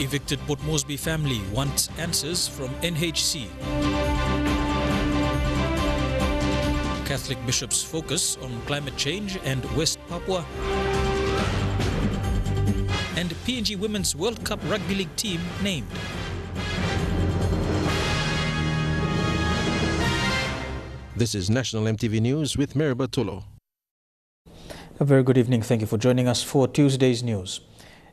Evicted Port Moresby family wants answers from NHC. Catholic bishops focus on climate change and West Papua. And PNG Women's World Cup Rugby League team named. This is National EMTV News with Miriba Tulo. A very good evening. Thank you for joining us for Tuesday's news.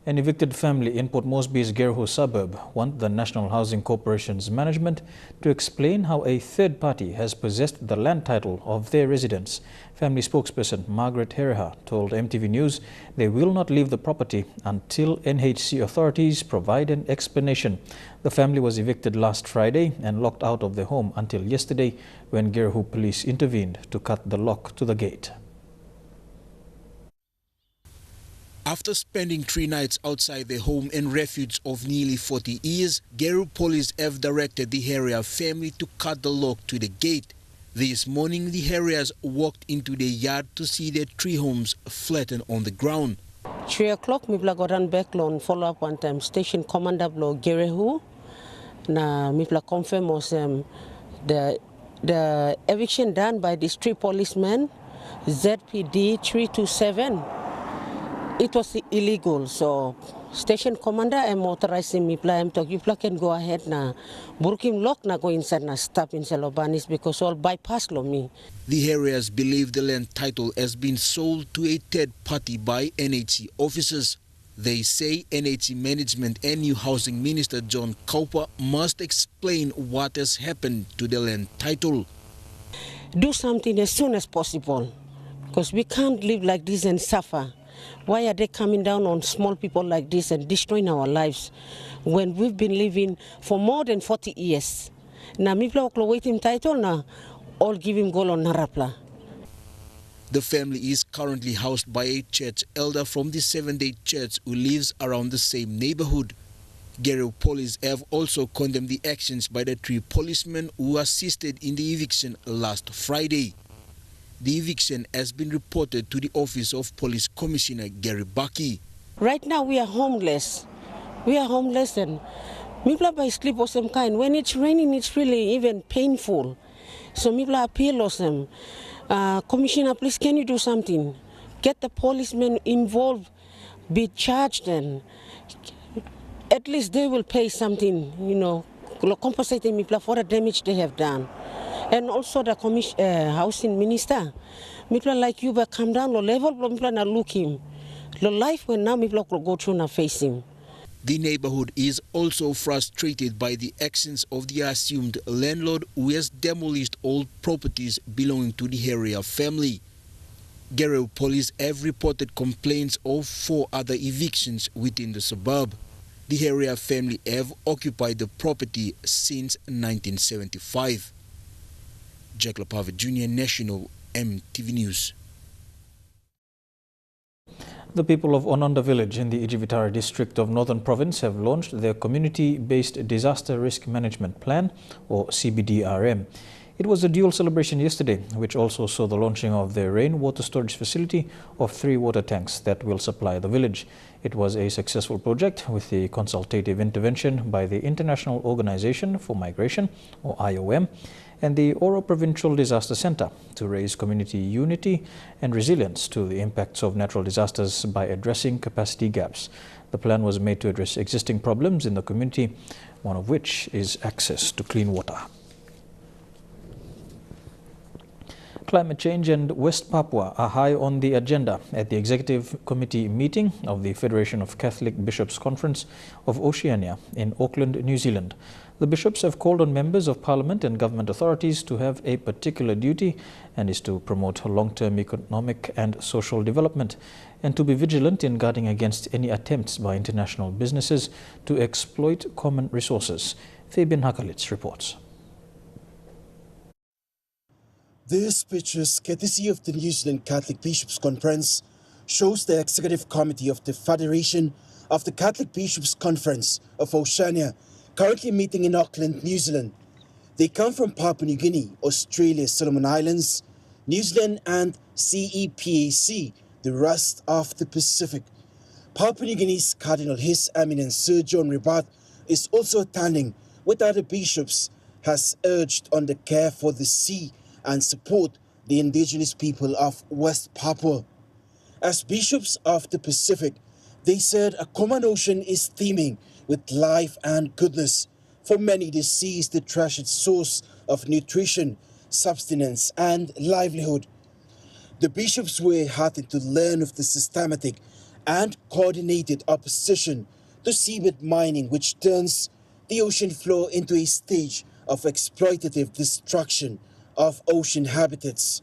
An evicted family in Port Moresby's Gerhu suburb want the National Housing Corporation's management to explain how a third party has possessed the land title of their residence. Family spokesperson Margaret Hereha told MTV News they will not leave the property until NHC authorities provide an explanation. The family was evicted last Friday and locked out of their home until yesterday when Gerhu police intervened to cut the lock to the gate. After spending 3 nights outside their home and refuge of nearly 40 years, Gerhu police have directed the Herea family to cut the lock to the gate. This morning, the Hereas walked into their yard to see their 3 homes flattened on the ground. 3 o'clock, we got run back on follow up one time. Station commander blow Gerhu. Na we confirm was the eviction done by these 3 policemen, ZPD 327. It was illegal, so station commander am authorizing me can go ahead na burkim lock na go inside na stop in Salobanis because all bypass lo me. The Hereas believe the land title has been sold to a third party by NHC officers. They say NHC management and new housing minister John Kaupa must explain what has happened to the land title. Do something as soon as possible because we can't live like this and suffer. Why are they coming down on small people like this and destroying our lives when we've been living for more than 40 years? Na mipla waiting title na all give him goal on narapla. The family is currently housed by a church elder from the Seventh-day Church who lives around the same neighborhood. Gerhu police have also condemned the actions by the 3 policemen who assisted in the eviction last Friday. The eviction has been reported to the Office of Police Commissioner Gary Baki. Right now we are homeless. We are homeless and mipla by sleep or some kind. When it's raining, it's really even painful. So mipla appeal or some. Commissioner, please can you do something? Get the policemen involved, be charged, and at least they will pay something, you know, compensating mipla for the damage they have done. And also the housing minister, mipla like you but come down low level, mipla na look him. The life when now mipla go through na face him. The neighborhood is also frustrated by the actions of the assumed landlord who has demolished all properties belonging to the Herea family. Gerhu police have reported complaints of 4 other evictions within the suburb. The Herea family have occupied the property since 1975. Jack Lapava Jr., National EMTV News. The people of Ononda village in the Ijivitara district of Northern Province have launched their community-based disaster risk management plan, or CBDRM. It was a dual celebration yesterday, which also saw the launching of their rainwater storage facility of 3 water tanks that will supply the village. It was a successful project with the consultative intervention by the International Organization for Migration, or IOM, and the Oro Provincial Disaster Center to raise community unity and resilience to the impacts of natural disasters by addressing capacity gaps. The plan was made to address existing problems in the community, one of which is access to clean water. Climate change and West Papua are high on the agenda at the Executive Committee meeting of the Federation of Catholic Bishops Conference of Oceania in Auckland, New Zealand. The bishops have called on members of Parliament and government authorities to have a particular duty and is to promote long-term economic and social development and to be vigilant in guarding against any attempts by international businesses to exploit common resources. Fabian Hakalitz reports. This pictures, courtesy of the New Zealand Catholic Bishops' Conference, shows the Executive Committee of the Federation of the Catholic Bishops' Conference of Oceania, currently meeting in Auckland, New Zealand. They come from Papua New Guinea, Australia, Solomon Islands, New Zealand and CEPAC, the rest of the Pacific. Papua New Guinea's Cardinal His Eminence Sir John Ribat is also attending with other bishops, has urged on the care for the sea and support the indigenous people of West Papua. As bishops of the Pacific, they said a common ocean is teeming with life and goodness. For many, the sea is the treasured source of nutrition, sustenance and livelihood. The bishops were heartened to learn of the systematic and coordinated opposition to seabed mining, which turns the ocean floor into a stage of exploitative destruction of ocean habitats.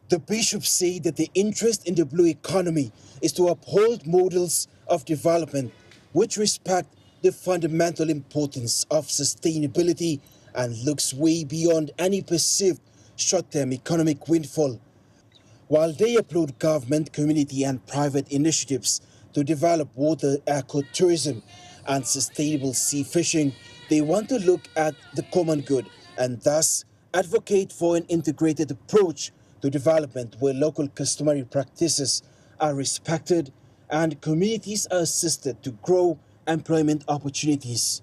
The bishops say that the interest in the blue economy is to uphold models of development which respect the fundamental importance of sustainability and looks way beyond any perceived short-term economic windfall. While they applaud government, community and private initiatives to develop water ecotourism and sustainable sea fishing, they want to look at the common good and thus advocate for an integrated approach to development where local customary practices are respected and communities are assisted to grow employment opportunities.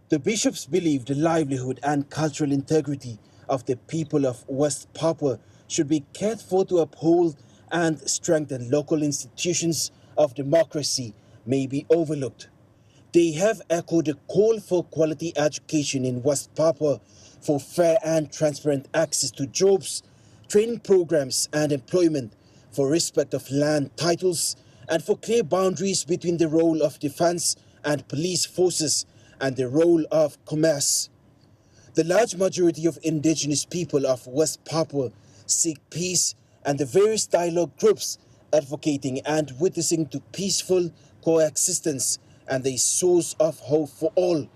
The bishops believe the livelihood and cultural integrity of the people of West Papua should be cared for to uphold and strengthen local institutions of democracy may be overlooked. They have echoed a call for quality education in West Papua, for fair and transparent access to jobs, training programs and employment, for respect of land titles, and for clear boundaries between the role of defense and police forces and the role of commerce. The large majority of indigenous people of West Papua seek peace, and the various dialogue groups advocating and witnessing to peaceful coexistence and a source of hope for all.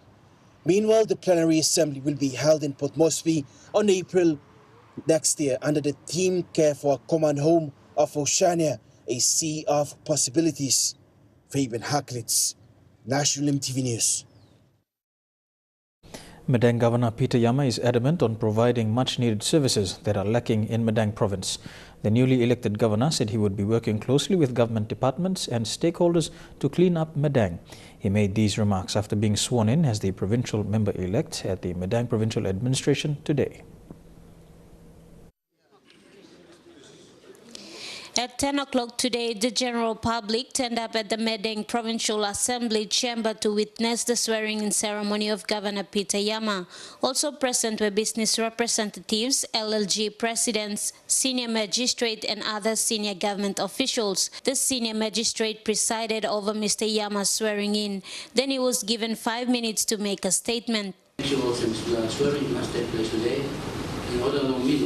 Meanwhile, the plenary assembly will be held in Port Moresby on April next year under the theme Care for a Common Home of Oceania, a Sea of Possibilities. Fabian Haklitz, National EMTV News. Madang Governor Peter Yama is adamant on providing much-needed services that are lacking in Madang province. The newly elected governor said he would be working closely with government departments and stakeholders to clean up Madang. He made these remarks after being sworn in as the provincial member-elect at the Madang Provincial Administration today. At 10 o'clock today, the general public turned up at the Madang Provincial Assembly chamber to witness the swearing-in ceremony of Governor Peter Yama. Also present were business representatives, LLG presidents, senior magistrate and other senior government officials. The senior magistrate presided over Mr. Yama's swearing-in. Then he was given 5 minutes to make a statement. Swearing must take place today in order to meet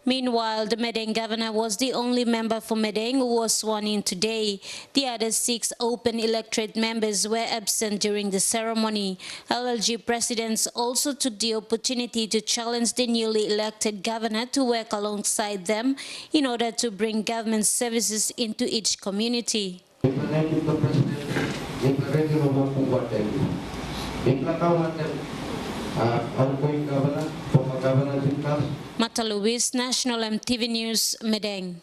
Meanwhile, the Madang governor was the only member for Madang who was sworn in today. The other 6 open electorate members were absent during the ceremony. LLG presidents also took the opportunity to challenge the newly elected governor to work alongside them in order to bring government services into each community. Mata Luis, National EMTV News, Madang.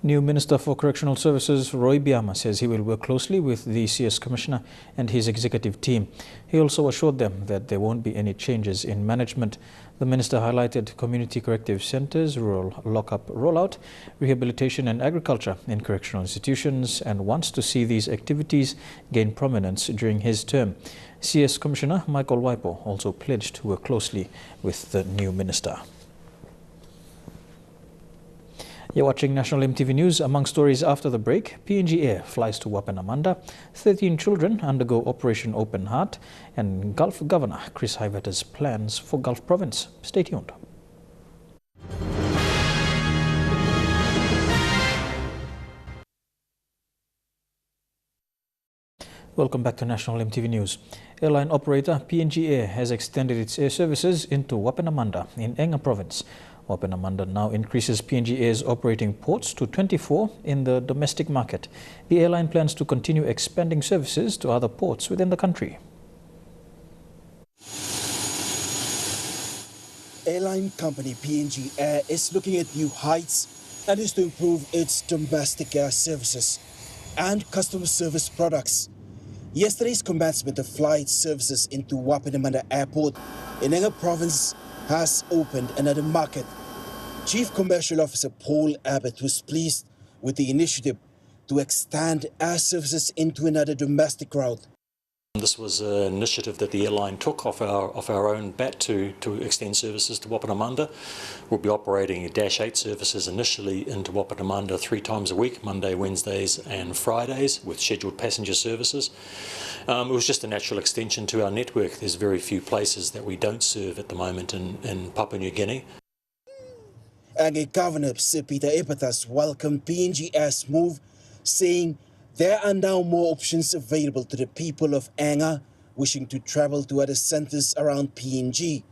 New Minister for Correctional Services Roy Biama says he will work closely with the CS Commissioner and his executive team. He also assured them that there won't be any changes in management. The minister highlighted community corrective centres, rural lockup rollout, rehabilitation and agriculture in correctional institutions and wants to see these activities gain prominence during his term. CS Commissioner Michael Waipo also pledged to work closely with the new minister. You're watching National EMTV News. Among stories after the break, PNG Air flies to Wapenamanda, 13 children undergo Operation Open Heart, and Gulf Governor Chris Hivetter's plans for Gulf Province. Stay tuned. Welcome back to National EMTV News. Airline operator PNG Air has extended its air services into Wapenamanda in Enga Province. Wapenamanda now increases PNG Air's operating ports to 24 in the domestic market. The airline plans to continue expanding services to other ports within the country. Airline company PNG Air is looking at new heights and is to improve its domestic air services and customer service products. Yesterday's commencement of flight services into Wapenamanda Airport in Enga Province has opened another market. Chief Commercial Officer Paul Abbott was pleased with the initiative to extend air services into another domestic route. This was an initiative that the airline took off our own bat to extend services to Wapenamanda. We'll be operating Dash 8 services initially into Wapenamanda 3 times a week, Monday, Wednesdays and Fridays, with scheduled passenger services. It was just a natural extension to our network. There's very few places that we don't serve at the moment in Papua New Guinea. And Governor Sir Peter Epitas welcomed PNG Air's move, saying there are now more options available to the people of Enga wishing to travel to other centres around PNG.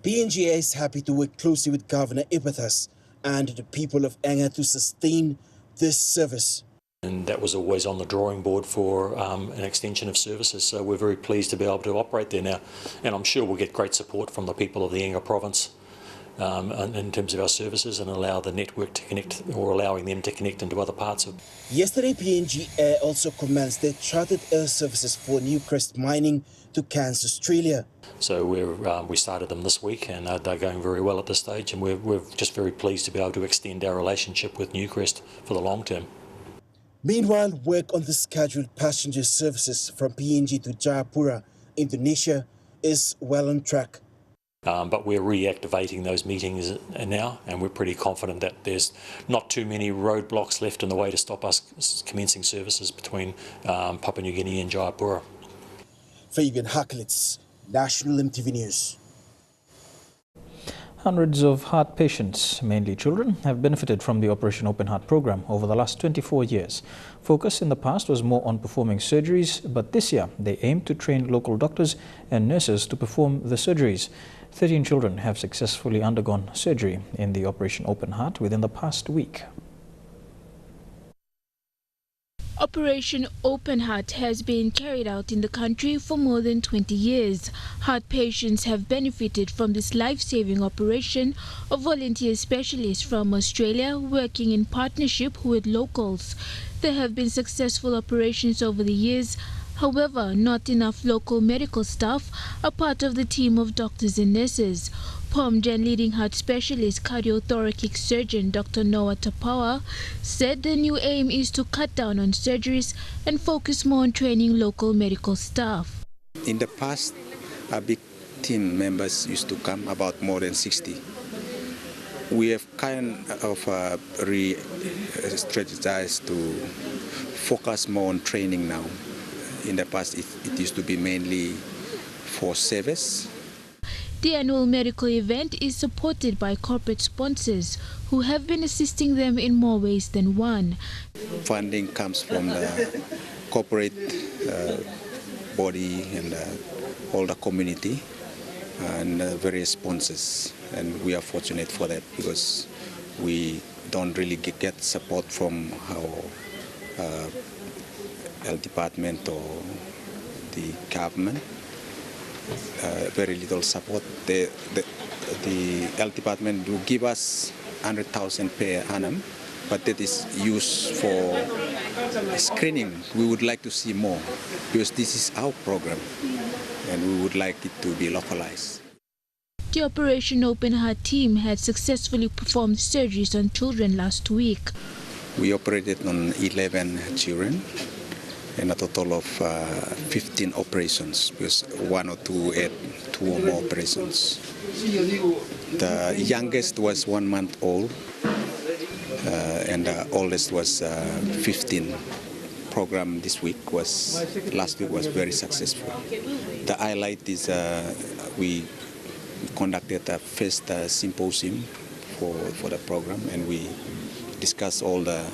PNG Air is happy to work closely with Governor Epitas and the people of Enga to sustain this service. And that was always on the drawing board for an extension of services, so we're very pleased to be able to operate there now. And I'm sure we'll get great support from the people of the Enga province in terms of our services and allow the network to connect, or allowing them to connect into other parts of. Yesterday, PNG Air also commenced their chartered air services for Newcrest Mining to Cairns, Australia. So we started them this week, and they're going very well at this stage, and we're just very pleased to be able to extend our relationship with Newcrest for the long term. Meanwhile, work on the scheduled passenger services from PNG to Jayapura, Indonesia is well on track. But we're reactivating those meetings now, and we're pretty confident that there's not too many roadblocks left in the way to stop us commencing services between Papua New Guinea and Jayapura. Fabian Hakelitz, National EMTV News. Hundreds of heart patients, mainly children, have benefited from the Operation Open Heart program over the last 24 years. Focus in the past was more on performing surgeries, but this year they aim to train local doctors and nurses to perform the surgeries. 13 children have successfully undergone surgery in the Operation Open Heart within the past week. Operation Open Heart has been carried out in the country for more than 20 years. Heart patients have benefited from this life-saving operation of volunteer specialists from Australia working in partnership with locals. There have been successful operations over the years. However, not enough local medical staff are part of the team of doctors and nurses. POMG leading heart specialist cardiothoracic surgeon Dr. Noah Tapawa said the new aim is to cut down on surgeries and focus more on training local medical staff. In the past, our big team members used to come, about more than 60. We have kind of re-strategized to focus more on training now. In the past, it used to be mainly for service. The annual medical event is supported by corporate sponsors who have been assisting them in more ways than one. Funding comes from the corporate body and all the community and various sponsors. And we are fortunate for that because we don't really get support from our health department or the government. Very little support. The health department will give us 100,000 per annum, but that is used for screening. We would like to see more because this is our program and we would like it to be localized. The Operation Open Heart team had successfully performed surgeries on children last week. We operated on 11 children and a total of 15 operations, because 1 or 2 had 2 or more operations. The youngest was 1 month old and the oldest was 15. Program this week last week was very successful. The highlight is we conducted a first symposium for the program, and we discussed all the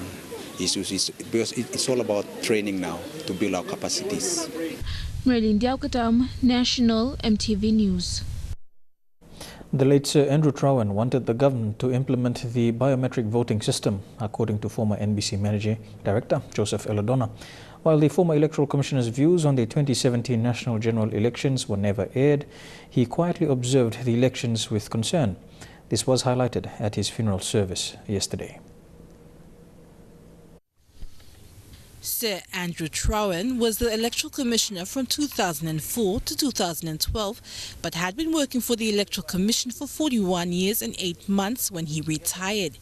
issues, because it's all about training now to build our capacities. Merlin Diaukatam, National EMTV News. The late Sir Andrew Trowan wanted the government to implement the biometric voting system, according to former NBC Managing Director Joseph Elodona. While the former Electoral Commissioner's views on the 2017 national general elections were never aired, he quietly observed the elections with concern. This was highlighted at his funeral service yesterday. Sir Andrew Trowen was the Electoral Commissioner from 2004 to 2012, but had been working for the Electoral Commission for 41 years and 8 months when he retired.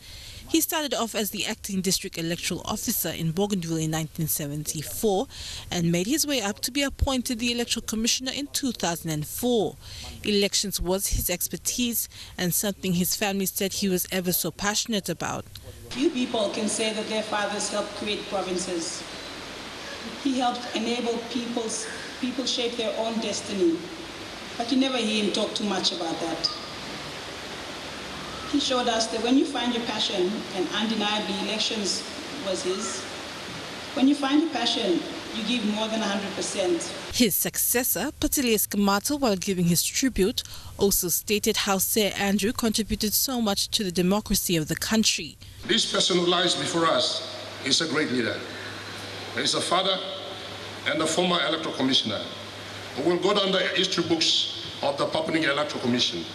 He started off as the acting district electoral officer in Bougainville in 1974 and made his way up to be appointed the Electoral Commissioner in 2004. Elections was his expertise and something his family said he was ever so passionate about. Few people can say that their fathers helped create provinces. He helped enable people shape their own destiny, but you never hear him talk too much about that. He showed us that when you find your passion, and undeniably elections was his, when you find your passion, you give more than 100%. His successor, Patilius Kamato, while giving his tribute, also stated how Sir Andrew contributed so much to the democracy of the country. This person who lies before us is a great leader. He is a father and a former electoral commissioner who will go down the history books of the Papua New Guinea Electoral Commission.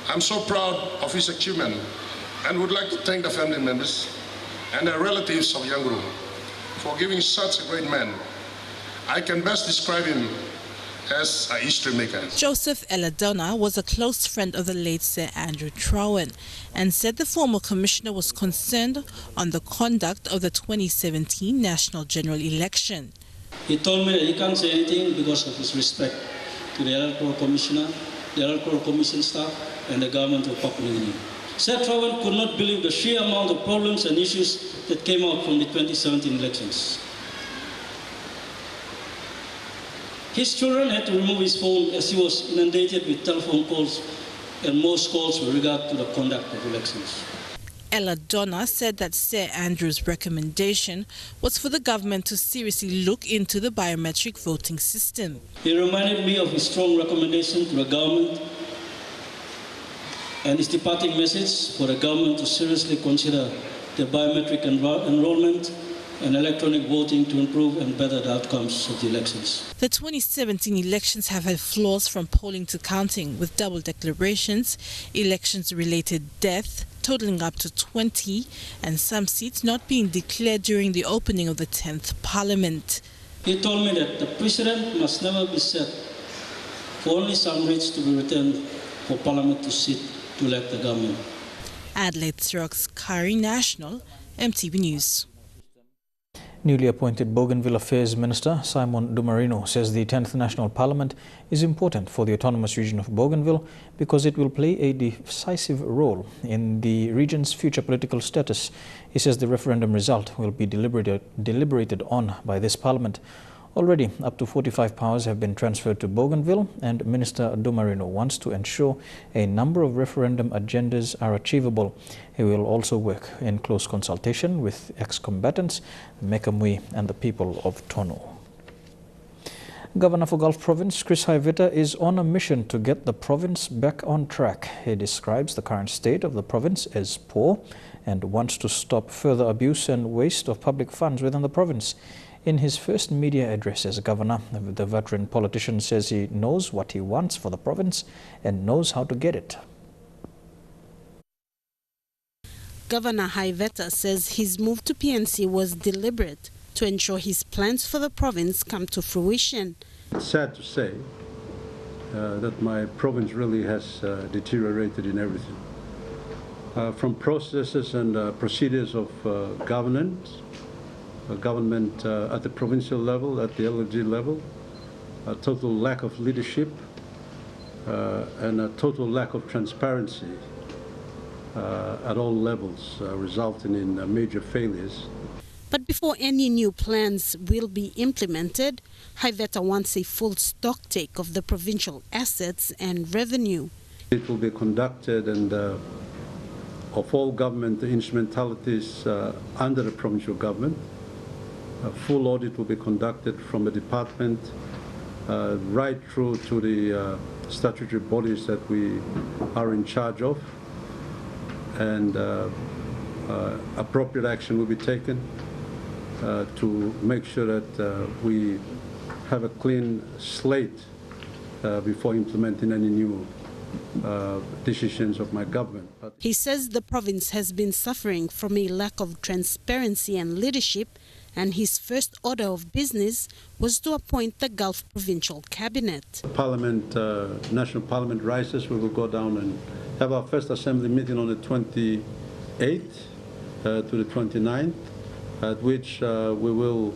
I'm so proud of his achievement and would like to thank the family members and the relatives of Yanguru for giving such a great man. I can best describe him as a history maker. Joseph Eladona was a close friend of the late Sir Andrew Trowen and said the former commissioner was concerned on the conduct of the 2017 National General Election. He told me that he can't say anything because of his respect to the Electoral Commissioner, the Electoral Commission staff, and the government of Papua New Guinea. Sir Trowen could not believe the sheer amount of problems and issues that came out from the 2017 elections. His children had to remove his phone as he was inundated with telephone calls and most calls with regard to the conduct of elections. Eladona said that Sir Andrew's recommendation was for the government to seriously look into the biometric voting system. He reminded me of his strong recommendation to the government and his departing message for the government to seriously consider the biometric enrollment and electronic voting to improve and better the outcomes of the elections. The 2017 elections have had flaws from polling to counting, with double declarations, elections-related death totaling up to 20, and some seats not being declared during the opening of the 10th Parliament. He told me that the precedent must never be set for only some rates to be returned for Parliament to sit to elect the government. Adelaide Xerox Kari National, MTV News. Newly appointed Bougainville Affairs Minister Simon Dumarino says the 10th National Parliament is important for the autonomous region of Bougainville because it will play a decisive role in the region's future political status. He says the referendum result will be deliberated on by this Parliament. Already, up to 45 powers have been transferred to Bougainville, and Minister Dumarino wants to ensure a number of referendum agendas are achievable. He will also work in close consultation with ex-combatants, Mekamui and the people of Tono. Governor for Gulf Province, Chris Haiveta, is on a mission to get the province back on track. He describes the current state of the province as poor and wants to stop further abuse and waste of public funds within the province. In his first media address as governor, the veteran politician says he knows what he wants for the province and knows how to get it. Governor Haiveta says his move to PNC was deliberate to ensure his plans for the province come to fruition. It's sad to say that my province really has deteriorated in everything. From processes and procedures of government at the provincial level, at the LG level, a total lack of leadership and a total lack of transparency at all levels, resulting in major failures. But before any new plans will be implemented, Haiveta wants a full stocktake of the provincial assets and revenue. It will be conducted and of all government instrumentalities under the provincial government. A full audit will be conducted from the department right through to the statutory bodies that we are in charge of, and appropriate action will be taken to make sure that we have a clean slate before implementing any new decisions of my government. But he says the province has been suffering from a lack of transparency and leadership, and his first order of business was to appoint the Gulf Provincial Cabinet. Parliament, National Parliament rises. We will go down and have our first assembly meeting on the 28th to the 29th, at which we will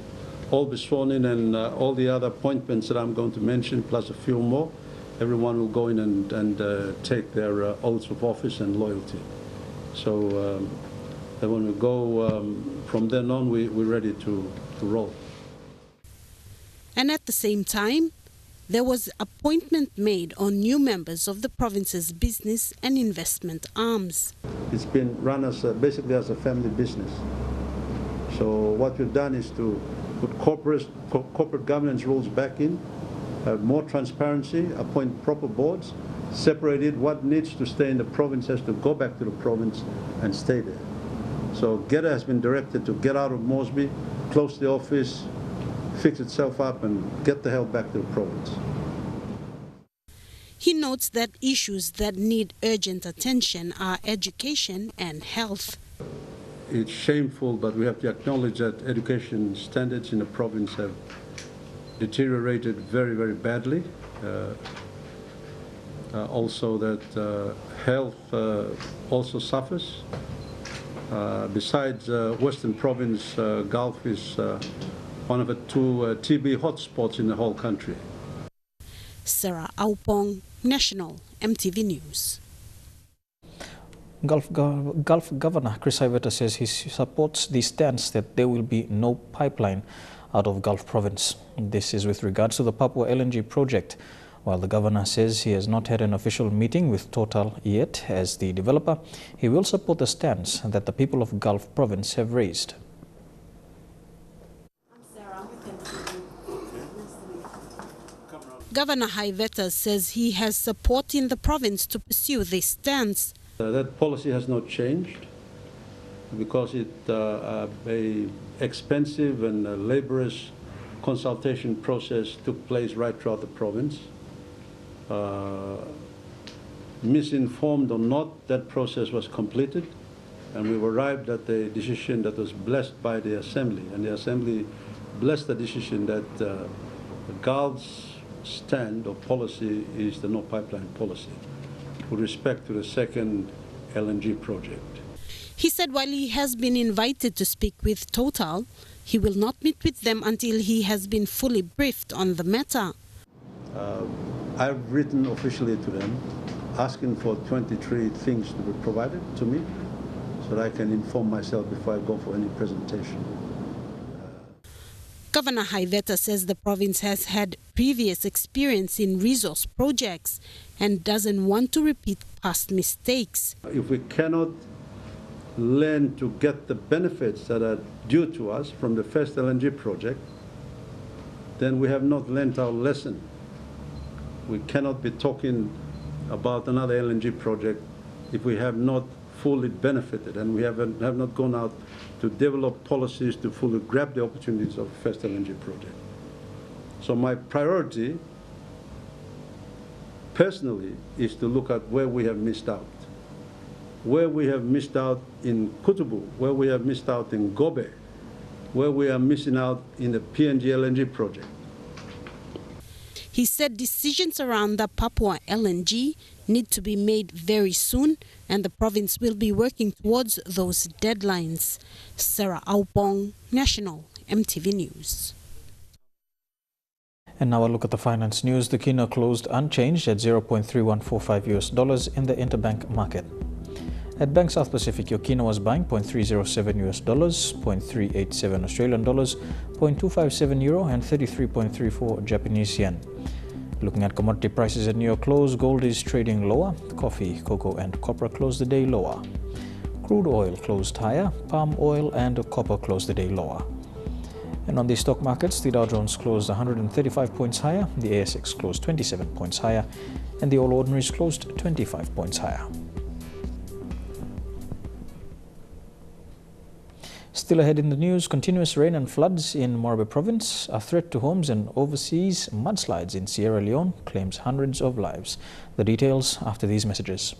all be sworn in, and all the other appointments that I'm going to mention, plus a few more, everyone will go in and take their oaths of office and loyalty. So when we go from then on, we're ready to roll. And at the same time, there was appointment made on new members of the province's business and investment arms. It's been run as basically as a family business. So what we've done is to put corporate governance rules back in, have more transparency, appoint proper boards, separated what needs to stay in the province has to go back to the province and stay there. So GETA has been directed to get out of Moresby, close the office, fix itself up and get the hell back to the province. He notes that issues that need urgent attention are education and health. It's shameful, but we have to acknowledge that education standards in the province have deteriorated very, very badly. Also that health also suffers. Besides Western Province, Gulf is one of the two TB hotspots in the whole country. Sarah Aupong, National EMTV News. Gulf Governor Chris Iveta says he supports the stance that there will be no pipeline out of Gulf Province. This is with regards to the Papua LNG project. While the governor says he has not had an official meeting with Total yet as the developer, he will support the stance that the people of Gulf Province have raised. Governor Iveta says he has support in the province to pursue this stance. That policy has not changed because a expensive and laborious consultation process took place right throughout the province. Misinformed or not, that process was completed and we've arrived at a decision that was blessed by the Assembly, and the Assembly blessed the decision that the Gulf's stand or policy is the no pipeline policy with respect to the second LNG project. He said while he has been invited to speak with Total, he will not meet with them until he has been fully briefed on the matter. I've written officially to them asking for 23 things to be provided to me so that I can inform myself before I go for any presentation. Governor Iveta says the province has had previous experience in resource projects and doesn't want to repeat past mistakes. If we cannot learn to get the benefits that are due to us from the first LNG project, then we have not learned our lesson. We cannot be talking about another LNG project if we have not fully benefited and we have not gone out to develop policies to fully grab the opportunities of the first LNG project. So my priority personally is to look at where we have missed out. Where we have missed out in Kutubu, where we have missed out in Gobe, where we are missing out in the PNG LNG project. He said decisions around the Papua LNG need to be made very soon, and the province will be working towards those deadlines. Sarah Aupong, National EMTV News. And now a look at the finance news. The kina closed unchanged at $0.3145 in the interbank market. At Bank South Pacific, your kina was buying $0.307, $0.387 Australian dollars, €0.257 euro, and 33.34 Japanese yen. Looking at commodity prices at New York close, gold is trading lower. Coffee, cocoa, and copper closed the day lower. Crude oil closed higher. Palm oil and copper closed the day lower. And on the stock markets, the Dow Jones closed 135 points higher, the ASX closed 27 points higher, and the All Ordinaries closed 25 points higher. Still ahead in the news, continuous rain and floods in Moresby province, a threat to homes, and overseas mudslides in Sierra Leone claims hundreds of lives. The details after these messages.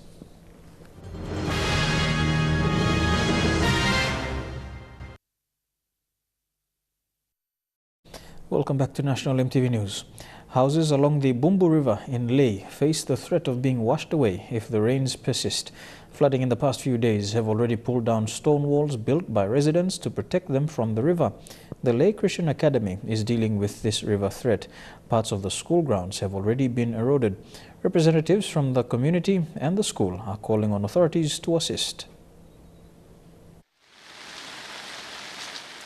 Welcome back to National EMTV News. Houses along the Bumbu River in Leigh face the threat of being washed away if the rains persist. Flooding in the past few days have already pulled down stone walls built by residents to protect them from the river. The Leigh Christian Academy is dealing with this river threat. Parts of the school grounds have already been eroded. Representatives from the community and the school are calling on authorities to assist.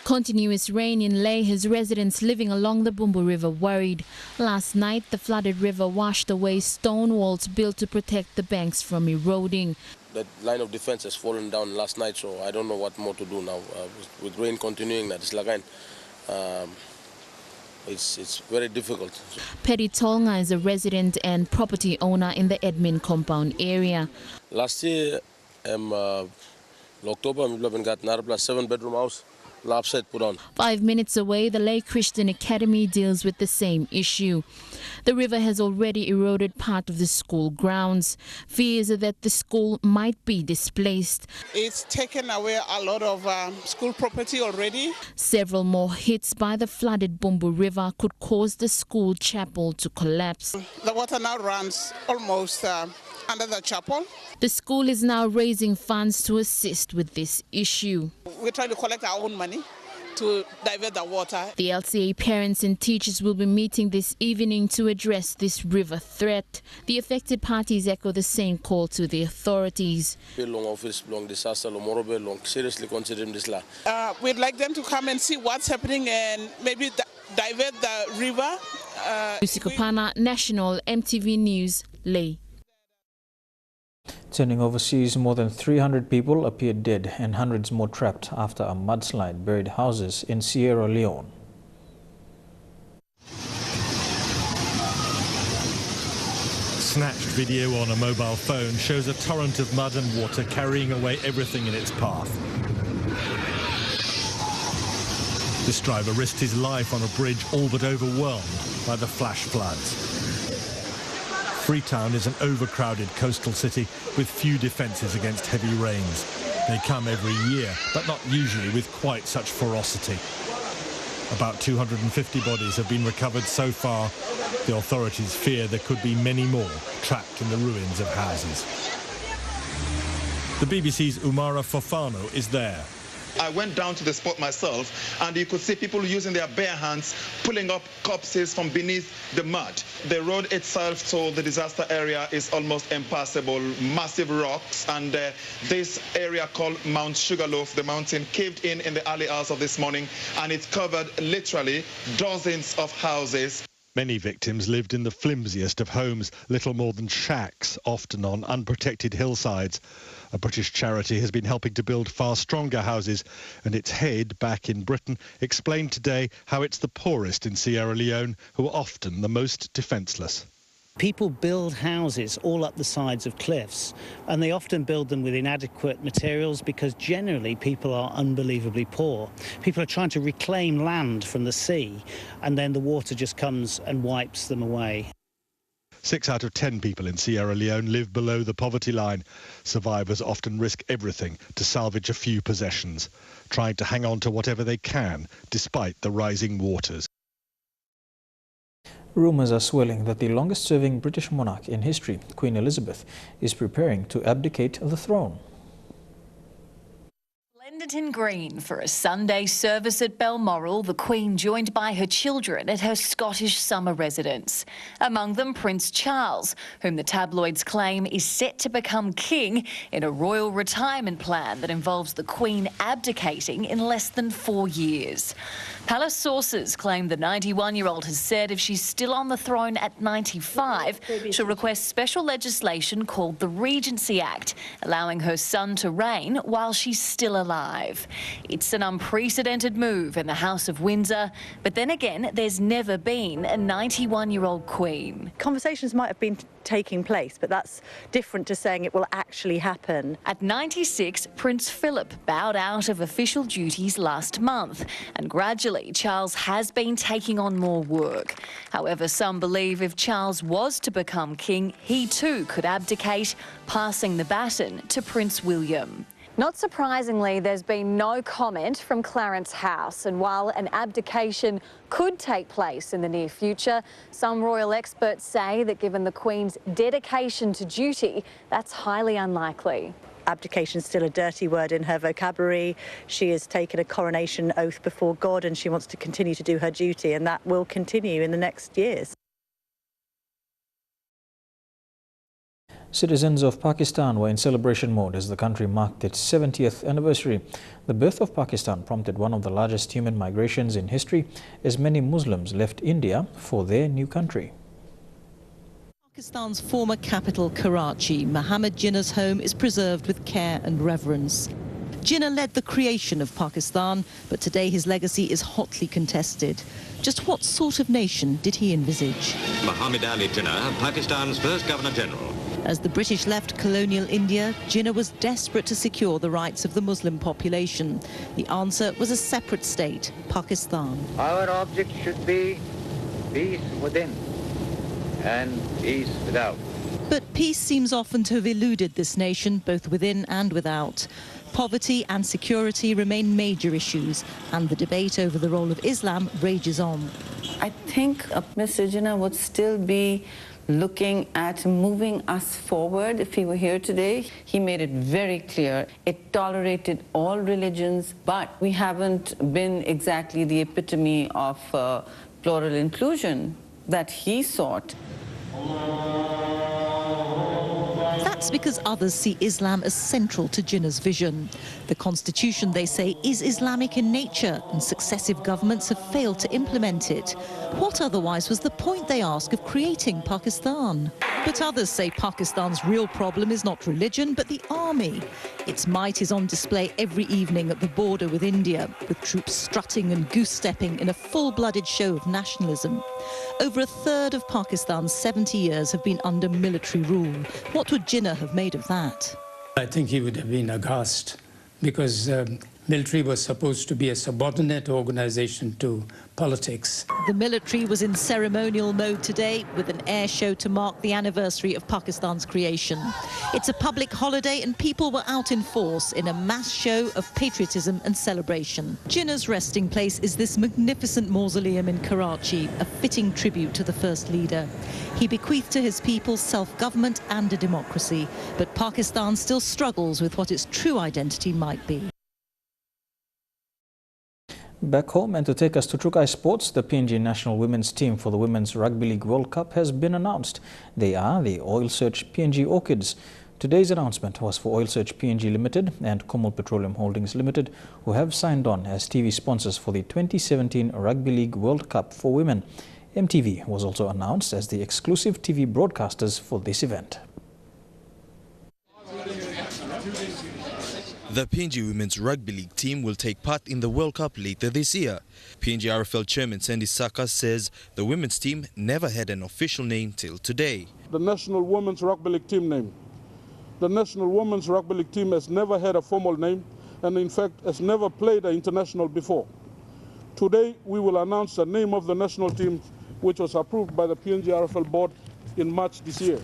Continuous rain in Leigh has residents living along the Bumbu River worried. Last night, the flooded river washed away stone walls built to protect the banks from eroding. The line of defense has fallen down last night, so I don't know what more to do now. With rain continuing, it's very difficult. Petty Tonga is a resident and property owner in the admin compound area. Last year, October, we got a 7-bedroom house. 5 minutes away, the Leigh Christian Academy deals with the same issue. The river has already eroded part of the school grounds. Fears are that the school might be displaced. It's taken away a lot of school property already. Several more hits by the flooded Bumbu River could cause the school chapel to collapse. The water now runs almost under the chapel. The school is now raising funds to assist with this issue. We're trying to collect our own money to divert the water. The LCA parents and teachers will be meeting this evening to address this river threat. The affected parties echo the same call to the authorities. Seriously considering this. We'd like them to come and see what's happening and maybe divert the river. Usikopana, National EMTV News, Leigh. Turning overseas, more than 300 people appeared dead and hundreds more trapped after a mudslide buried houses in Sierra Leone. Snatched video on a mobile phone shows a torrent of mud and water carrying away everything in its path. This driver risked his life on a bridge all but overwhelmed by the flash floods. Freetown is an overcrowded coastal city with few defences against heavy rains. They come every year, but not usually with quite such ferocity. About 250 bodies have been recovered so far. The authorities fear there could be many more trapped in the ruins of houses. The BBC's Umara Fofano is there. I went down to the spot myself, and you could see people using their bare hands pulling up corpses from beneath the mud. The road itself to the disaster area is almost impassable, massive rocks, and this area called Mount Sugarloaf, the mountain, caved in the early hours of this morning, and it covered literally dozens of houses. Many victims lived in the flimsiest of homes, little more than shacks, often on unprotected hillsides. A British charity has been helping to build far stronger houses, and its head back in Britain explained today how it's the poorest in Sierra Leone who are often the most defenceless. People build houses all up the sides of cliffs, and they often build them with inadequate materials because generally people are unbelievably poor. People are trying to reclaim land from the sea, and then the water just comes and wipes them away. 6 out of 10 people in Sierra Leone live below the poverty line. Survivors often risk everything to salvage a few possessions, trying to hang on to whatever they can, despite the rising waters. Rumours are swirling that the longest-serving British monarch in history, Queen Elizabeth, is preparing to abdicate the throne. Lenderton Green for a Sunday service at Balmoral, the Queen joined by her children at her Scottish summer residence. Among them Prince Charles, whom the tabloids claim is set to become king in a royal retirement plan that involves the Queen abdicating in less than 4 years. Palace sources claim the 91-year-old has said if she's still on the throne at 95, she'll request special legislation called the Regency Act, allowing her son to reign while she's still alive. alive. It's an unprecedented move in the House of Windsor, but then again, there's never been a 91-year-old Queen. Conversations might have been taking place, but that's different to saying it will actually happen. At 96, Prince Philip bowed out of official duties last month, and gradually Charles has been taking on more work. However, some believe if Charles was to become king, he too could abdicate, passing the baton to Prince William. Not surprisingly, there's been no comment from Clarence House, and while an abdication could take place in the near future, some royal experts say that given the Queen's dedication to duty, that's highly unlikely. Abdication is still a dirty word in her vocabulary. She has taken a coronation oath before God and she wants to continue to do her duty, and that will continue in the next years. Citizens of Pakistan were in celebration mode as the country marked its 70th anniversary. The birth of Pakistan prompted one of the largest human migrations in history as many Muslims left India for their new country. Pakistan's former capital, Karachi, Muhammad Jinnah's home is preserved with care and reverence. Jinnah led the creation of Pakistan, but today his legacy is hotly contested. Just what sort of nation did he envisage? Muhammad Ali Jinnah, Pakistan's first Governor-General. As the British left colonial India, Jinnah was desperate to secure the rights of the Muslim population. The answer was a separate state, Pakistan. Our object should be peace within and peace without. But peace seems often to have eluded this nation, both within and without. Poverty and security remain major issues, and the debate over the role of Islam rages on. I think Mr. Jinnah would still be looking at moving us forward if he were here today. He made it very clear it tolerated all religions, but we haven't been exactly the epitome of plural inclusion that he sought. That's because others see Islam as central to Jinnah's vision. The constitution, they say, is Islamic in nature, and successive governments have failed to implement it. What otherwise was the point, they ask, of creating Pakistan? But others say Pakistan's real problem is not religion, but the army. Its might is on display every evening at the border with India, with troops strutting and goose-stepping in a full-blooded show of nationalism. Over a third of Pakistan's 70 years have been under military rule. What would Jinnah have made of that? I think he would have been aghast, because military was supposed to be a subordinate organization to politics. The military was in ceremonial mode today with an air show to mark the anniversary of Pakistan's creation. It's a public holiday and people were out in force in a mass show of patriotism and celebration. Jinnah's resting place is this magnificent mausoleum in Karachi, a fitting tribute to the first leader. He bequeathed to his people self-government and a democracy, but Pakistan still struggles with what its true identity might be. Back home, and to take us to Trukai Sports, the PNG national women's team for the Women's Rugby League World Cup has been announced. They are the Oil Search PNG Orchids. Today's announcement was for Oil Search PNG Limited and Comol Petroleum Holdings Limited, who have signed on as TV sponsors for the 2017 Rugby League World Cup for women. EMTV was also announced as the exclusive TV broadcasters for this event. The PNG Women's Rugby League team will take part in the World Cup later this year. PNG RFL Chairman Sandy Saka says the women's team never had an official name till today. The National Women's Rugby League team name. The National Women's Rugby League team has never had a formal name and in fact has never played an international before. Today we will announce the name of the national team, which was approved by the PNG RFL board in March this year.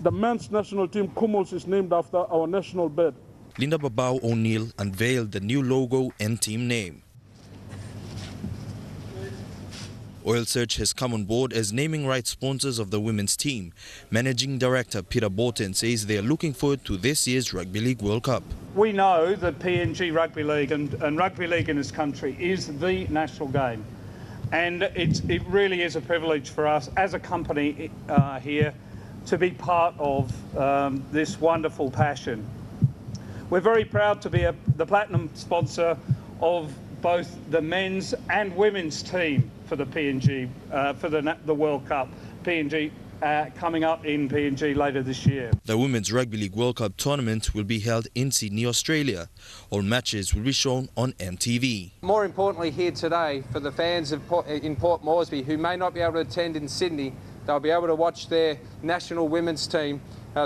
The men's national team, Kumals, is named after our national bird. Linda Babao O'Neill unveiled the new logo and team name. Oil Search has come on board as naming rights sponsors of the women's team. Managing Director Peter Borton says they are looking forward to this year's Rugby League World Cup. We know that PNG Rugby League and rugby league in this country is the national game. And it really is a privilege for us as a company here to be part of this wonderful passion. We're very proud to be the platinum sponsor of both the men's and women's team for the PNG, for the World Cup, PNG coming up in PNG later this year. The Women's Rugby League World Cup tournament will be held in Sydney, Australia. All matches will be shown on EMTV. More importantly here today, for the fans in Port Moresby who may not be able to attend in Sydney, they'll be able to watch their national women's team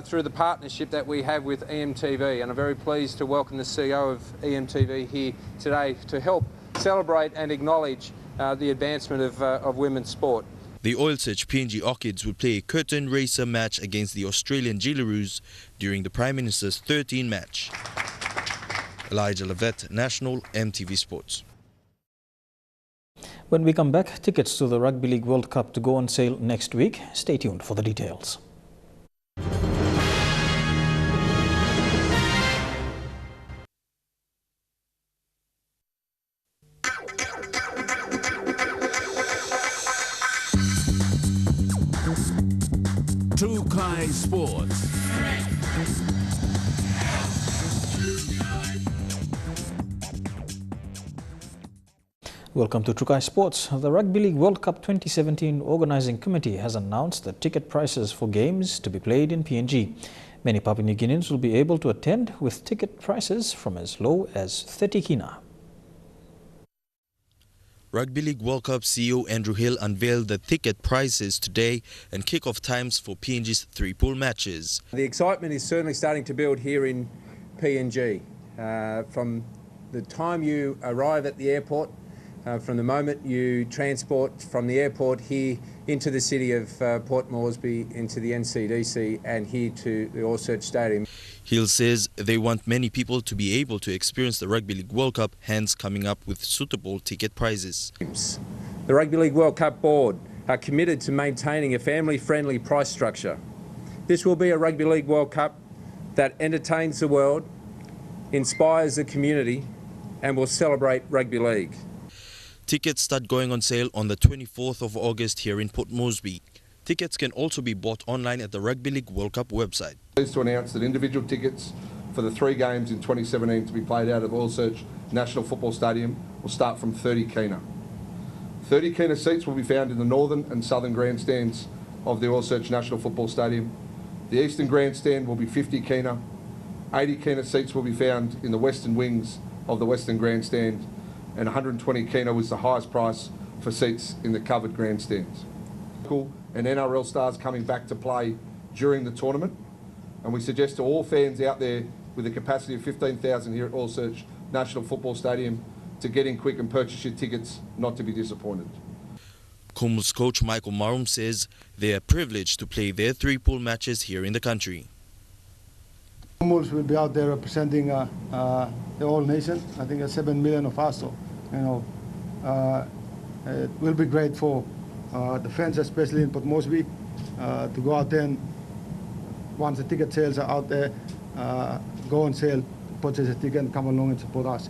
through the partnership that we have with EMTV. And I'm very pleased to welcome the CEO of EMTV here today to help celebrate and acknowledge the advancement of women's sport. The oil-search PNG Orchids will play a curtain racer match against the Australian Gillaroos during the Prime Minister's 13th match. Elijah Levette, National EMTV Sports. When we come back, tickets to the Rugby League World Cup to go on sale next week. Stay tuned for the details. Tukai Sports. Welcome to Tukai Sports. The Rugby League World Cup 2017 Organising Committee has announced the ticket prices for games to be played in PNG. Many Papua New Guineans will be able to attend with ticket prices from as low as 30 kina. Rugby League World Cup CEO Andrew Hill unveiled the ticket prices today and kick-off times for PNG's 3 pool matches. The excitement is certainly starting to build here in PNG. From the time you arrive at the airport, from the moment you transport from the airport here into the city of Port Moresby, into the NCDC and here to the Oceania Stadium. Hill says they want many people to be able to experience the Rugby League World Cup, hence coming up with suitable ticket prices. The Rugby League World Cup board are committed to maintaining a family-friendly price structure. This will be a Rugby League World Cup that entertains the world, inspires the community and will celebrate rugby league. Tickets start going on sale on the 24th of August here in Port Moresby. Tickets can also be bought online at the Rugby League World Cup website. Pleased to announce that individual tickets for the 3 games in 2017 to be played out of Oil-Search National Football Stadium will start from 30 kina. 30 kina seats will be found in the northern and southern grandstands of the Oil-Search National Football Stadium. The eastern grandstand will be 50 kina. 80 kina seats will be found in the western wings of the western grandstand, and 120 kina was the highest price for seats in the covered grandstands. And NRL stars coming back to play during the tournament, and we suggest to all fans out there with a capacity of 15,000 here at Oil-Search National Football Stadium to get in quick and purchase your tickets, not to be disappointed. Kumul's coach Michael Marum says they are privileged to play their 3 pool matches here in the country. Kumuls will be out there representing the whole nation. I think there's 7 million of us, so it will be great for the fans, especially in Port Moresby, to go out there and once the ticket sales are out there, go on sale, purchase a ticket and come along and support us.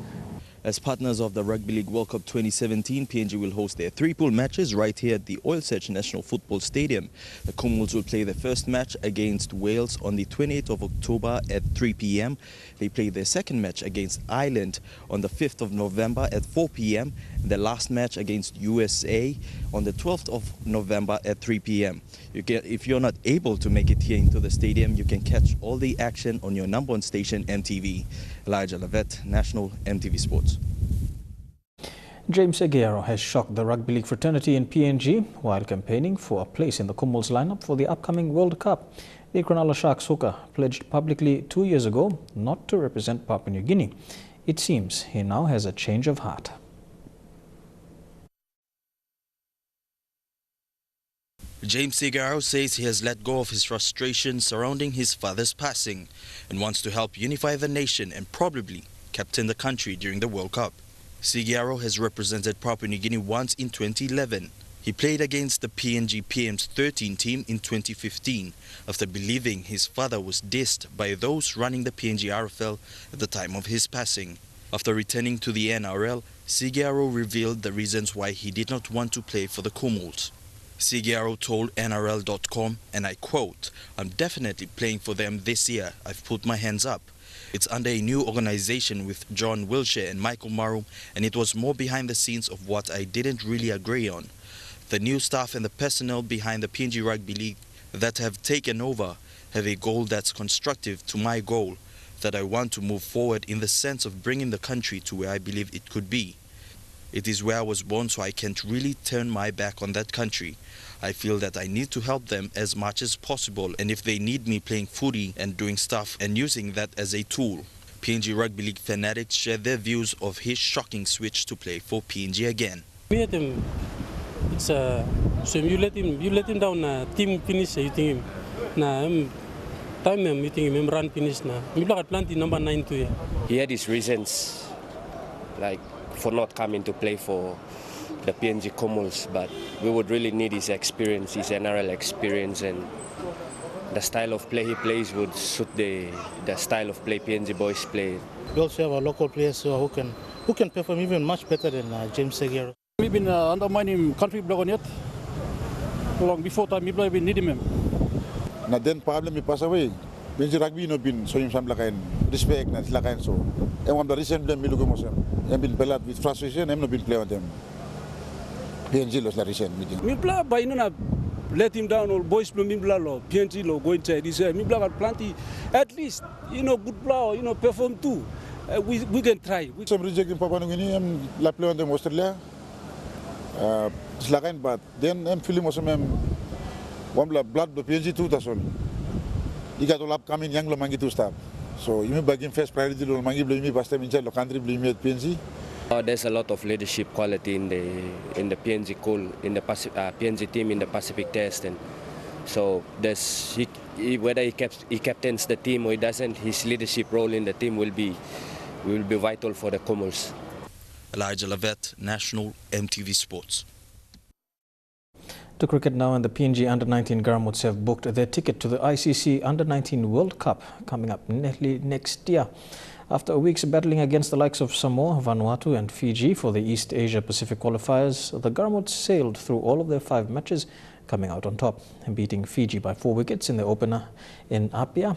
As partners of the Rugby League World Cup 2017, PNG will host their 3 pool matches right here at the Oil-Search National Football Stadium. The Kumuls will play their first match against Wales on the 28th of October at 3 p.m. They play their second match against Ireland on the 5th of November at 4 p.m. and the last match against USA on the 12th of November at 3 p.m. If you're not able to make it here into the stadium, you can catch all the action on your number 1 station, EMTV. Elijah Levette, National EMTV Sports. James Aguero has shocked the rugby league fraternity in PNG while campaigning for a place in the Kumuls lineup for the upcoming World Cup. The Cronulla Sharks hooker pledged publicly 2 years ago not to represent Papua New Guinea. It seems he now has a change of heart. James Aguero says he has let go of his frustration surrounding his father's passing and wants to help unify the nation and probably captain the country during the World Cup. Aguero has represented Papua New Guinea once in 2011. He played against the PNG PM's 13 team in 2015 after believing his father was dissed by those running the PNG RFL at the time of his passing. After returning to the NRL, Aguero revealed the reasons why he did not want to play for the Kumuls. Aguero told NRL.com, and I quote, "I'm definitely playing for them this year. I've put my hands up. It's under a new organization with John Wilshire and Michael Marum, and it was more behind the scenes of what I didn't really agree on. The new staff and the personnel behind the PNG Rugby League that have taken over have a goal that's constructive to my goal, that I want to move forward in the sense of bringing the country to where I believe it could be. It is where I was born, so I can't really turn my back on that country. I feel that I need to help them as much as possible, and if they need me playing footy and doing stuff and using that as a tool. PNG Rugby League fanatics share their views of his shocking switch to play for PNG again. It's so you let him down. Team finish. You think him. Time you think him run finish na. You look at plenty number 9 to. He had his reasons, like for not coming to play for the PNG Commonwealth, but we would really need his experience, his NRL experience, and the style of play he plays would suit the style of play PNG boys play. We also have our local players who can perform even much better than James Segero. We've been undermining country block on yet. Long before time, people have been needing him. Na then problem he pass away. PNG Rugby no been so him some lakain respect na lakain so. And one the recent blame milugo mo sem. Hem been pelat with frustration. Hem no been play on them. PNG los la recent meeting. Mi play by no na let him down. All boys play mi play lo PNG lo go inside. This mi play got plenty. At least good player perform too. We can try. Some rejecting Papua New Guinea. Hem la play on them Australia. Slagain but then I'm feeling also one blood the PNG 2 tasol. You got all upcoming young lo mangi to stop. So you may begin first priority lo mangi blame me past time inside lo country blame me at PNG. There's a lot of leadership quality in the PNG PNG team in the Pacific Test, and so there's whether he captains the team or he doesn't, his leadership role in the team will be vital for the Commonwealth. Elijah Lavette, National EMTV Sports. To cricket now, and the PNG Under-19 Garmuts have booked their ticket to the ICC Under-19 World Cup coming up next year. After a week's battling against the likes of Samoa, Vanuatu and Fiji for the East Asia Pacific qualifiers, the Garmuts sailed through all of their 5 matches, coming out on top and beating Fiji by 4 wickets in the opener in Apia.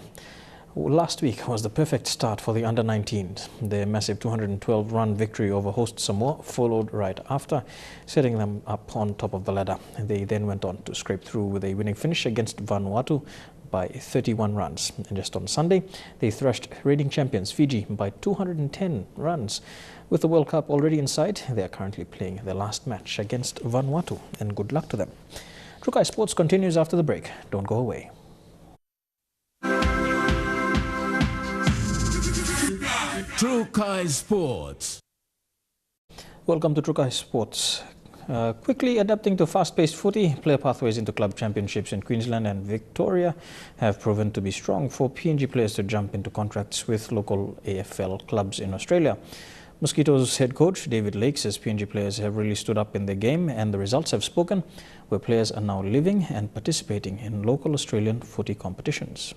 Last week was the perfect start for the Under-19s. Their massive 212-run victory over host Samoa followed right after, setting them up on top of the ladder. They then went on to scrape through with a winning finish against Vanuatu by 31 runs. And just on Sunday, they thrashed reigning champions Fiji by 210 runs. With the World Cup already in sight, they are currently playing their last match against Vanuatu, and good luck to them. Trukai Sports continues after the break. Don't go away. Trukai Sports. Welcome to Trukai Sports. Quickly adapting to fast-paced footy, player pathways into club championships in Queensland and Victoria have proven to be strong for PNG players to jump into contracts with local AFL clubs in Australia. Mosquitoes head coach David Lake says PNG players have really stood up in their game, and the results have spoken, where players are now living and participating in local Australian footy competitions.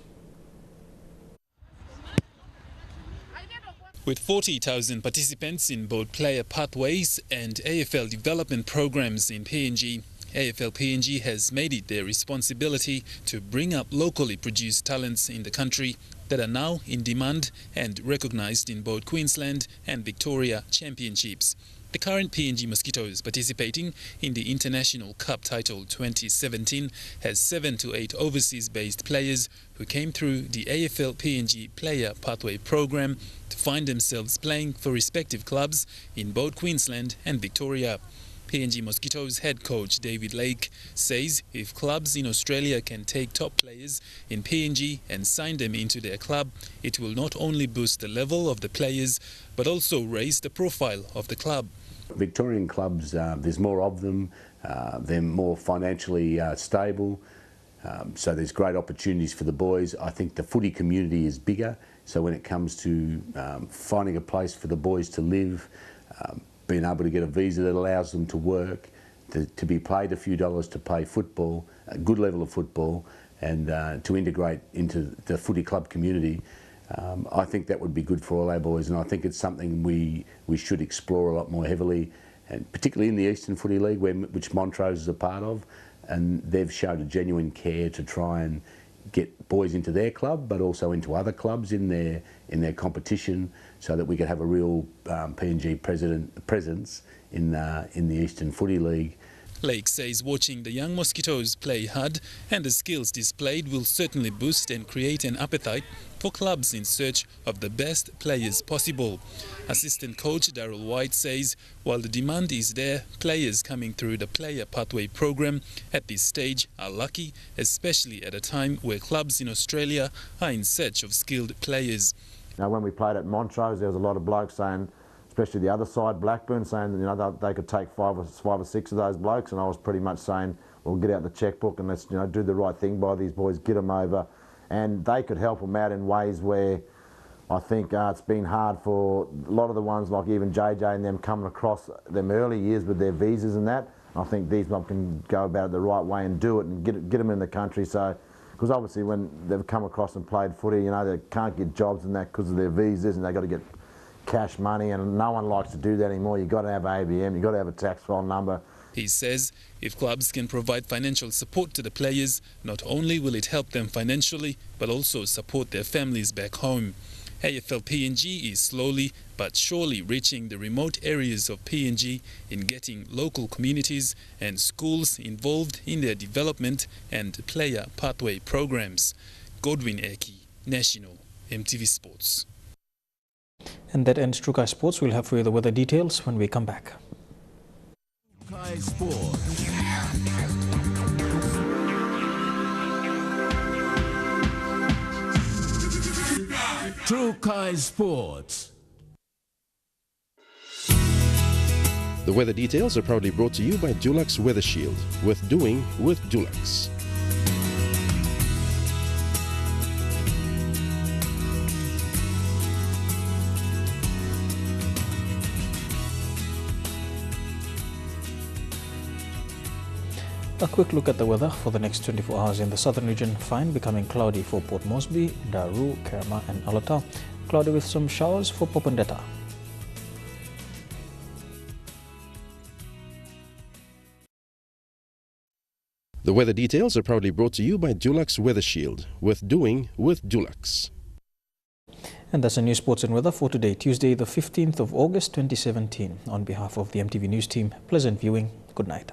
With 40,000 participants in both player pathways and AFL development programs in PNG, AFL PNG has made it their responsibility to bring up locally produced talents in the country that are now in demand and recognized in both Queensland and Victoria championships. The current PNG Mosquitoes participating in the International Cup title 2017 has 7 to 8 overseas-based players who came through the AFL PNG Player Pathway program to find themselves playing for respective clubs in both Queensland and Victoria. PNG Mosquitoes head coach David Lake says if clubs in Australia can take top players in PNG and sign them into their club, it will not only boost the level of the players but also raise the profile of the club. Victorian clubs, there's more of them, they're more financially stable, so there's great opportunities for the boys. I think the footy community is bigger, so when it comes to finding a place for the boys to live, being able to get a visa that allows them to work, to be paid a few dollars to play football, a good level of football, and to integrate into the footy club community, I think that would be good for all our boys, and I think it's something we should explore a lot more heavily, and particularly in the Eastern Footy League, which Montrose is a part of, and they've showed a genuine care to try and get boys into their club, but also into other clubs in their competition, so that we could have a real PNG presence in the Eastern Footy League. Lake says watching the young Mosquitoes play hard and the skills displayed will certainly boost and create an appetite for clubs in search of the best players possible. Assistant coach Daryl White says while the demand is there, players coming through the Player Pathway program at this stage are lucky, especially at a time where clubs in Australia are in search of skilled players. Now, when we played at Montrose, there was a lot of blokes saying, especially the other side, Blackburn, saying they could take five or six of those blokes, and I was pretty much saying, well, get out the chequebook and let's do the right thing by these boys, get them over, and they could help them out in ways where I think it's been hard for a lot of the ones like even JJ and them coming across them early years with their visas and that. I think these blokes can go about it the right way and do it and get them in the country. So, because obviously when they've come across and played footy, they can't get jobs and that because of their visas, and they've got to get cash money, and no one likes to do that anymore. You've got to have ABM, you've got to have a tax file number. He says if clubs can provide financial support to the players, not only will it help them financially, but also support their families back home. AFL PNG is slowly but surely reaching the remote areas of PNG in getting local communities and schools involved in their development and player pathway programs. Godwin Eki, National, MTV Sports. And that ends True Kai Sports. We'll have for you the weather details when we come back. Kai Sports. True Kai Sports. The weather details are proudly brought to you by Dulux Weather Shield. Worth doing with Dulux. A quick look at the weather for the next 24 hours in the southern region. Fine, becoming cloudy for Port Moresby, Daru, Kerma and Alota. Cloudy with some showers for Popondetta. The weather details are proudly brought to you by Dulux Weather Shield. Worth doing with Dulux. And that's the news, sports and weather for today, Tuesday the 15th of August 2017. On behalf of the MTV News team, pleasant viewing. Good night.